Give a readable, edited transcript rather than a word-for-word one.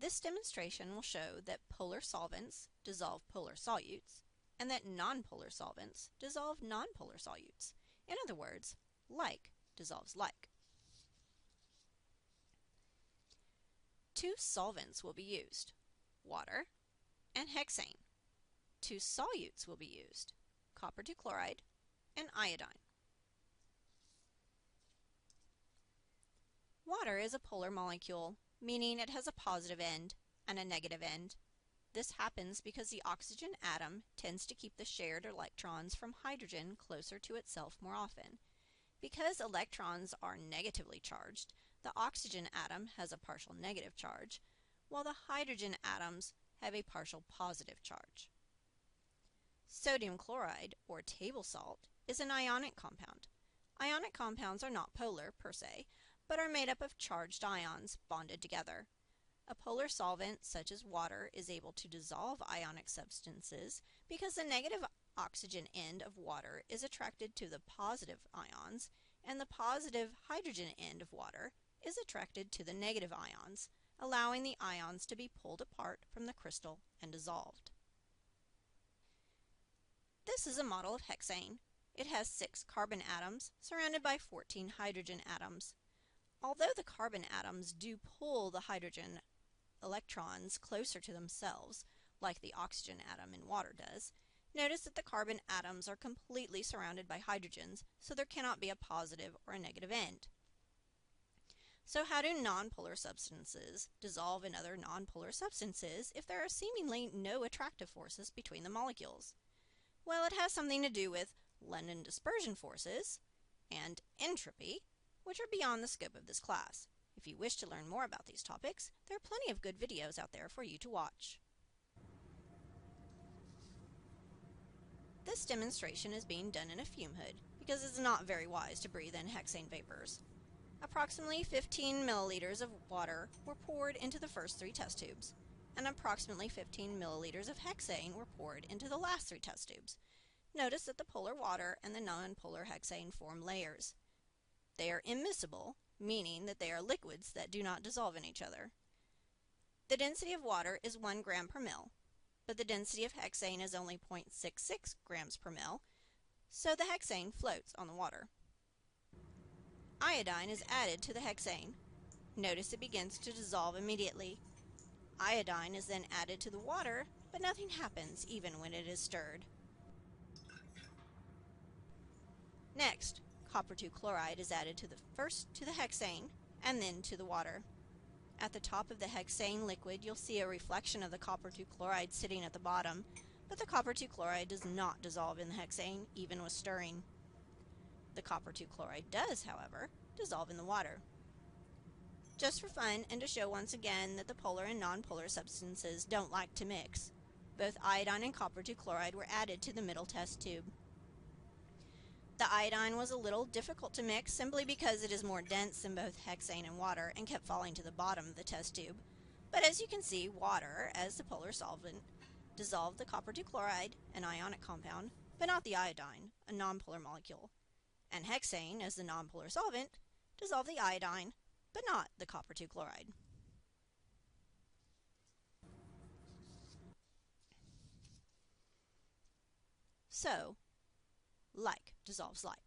This demonstration will show that polar solvents dissolve polar solutes and that nonpolar solvents dissolve nonpolar solutes. In other words, like dissolves like. Two solvents will be used, water and hexane. Two solutes will be used, copper 2 chloride and iodine. Water is a polar molecule, meaning it has a positive end and a negative end. This happens because the oxygen atom tends to keep the shared electrons from hydrogen closer to itself more often. Because electrons are negatively charged, the oxygen atom has a partial negative charge, while the hydrogen atoms have a partial positive charge. Sodium chloride, or table salt, is an ionic compound. Ionic compounds are not polar per se, but are made up of charged ions bonded together. A polar solvent, such as water, is able to dissolve ionic substances because the negative oxygen end of water is attracted to the positive ions, and the positive hydrogen end of water is attracted to the negative ions, allowing the ions to be pulled apart from the crystal and dissolved. This is a model of hexane. It has 6 carbon atoms surrounded by 14 hydrogen atoms. Although the carbon atoms do pull the hydrogen electrons closer to themselves, like the oxygen atom in water does, notice that the carbon atoms are completely surrounded by hydrogens, so there cannot be a positive or a negative end. So how do nonpolar substances dissolve in other nonpolar substances if there are seemingly no attractive forces between the molecules? Well, it has something to do with London dispersion forces and entropy, which are beyond the scope of this class. If you wish to learn more about these topics, there are plenty of good videos out there for you to watch. This demonstration is being done in a fume hood because it's not very wise to breathe in hexane vapors. Approximately 15 milliliters of water were poured into the first 3 test tubes, and approximately 15 milliliters of hexane were poured into the last 3 test tubes. Notice that the polar water and the nonpolar hexane form layers. They are immiscible, meaning that they are liquids that do not dissolve in each other. The density of water is 1 gram per mil, but the density of hexane is only 0.66 grams per mil, so the hexane floats on the water. Iodine is added to the hexane. Notice it begins to dissolve immediately. Iodine is then added to the water, but nothing happens even when it is stirred. Next, copper 2 chloride is added first to the hexane and then to the water. At the top of the hexane liquid, you'll see a reflection of the copper 2 chloride sitting at the bottom, but the copper 2 chloride does not dissolve in the hexane, even with stirring. The copper 2 chloride does, however, dissolve in the water. Just for fun and to show once again that the polar and nonpolar substances don't like to mix, both iodine and copper 2 chloride were added to the middle test tube. The iodine was a little difficult to mix simply because it is more dense than both hexane and water and kept falling to the bottom of the test tube. But as you can see, water, as the polar solvent, dissolved the copper 2 chloride, an ionic compound, but not the iodine, a nonpolar molecule. And hexane, as the nonpolar solvent, dissolved the iodine, but not the copper 2 chloride. So, like dissolves like.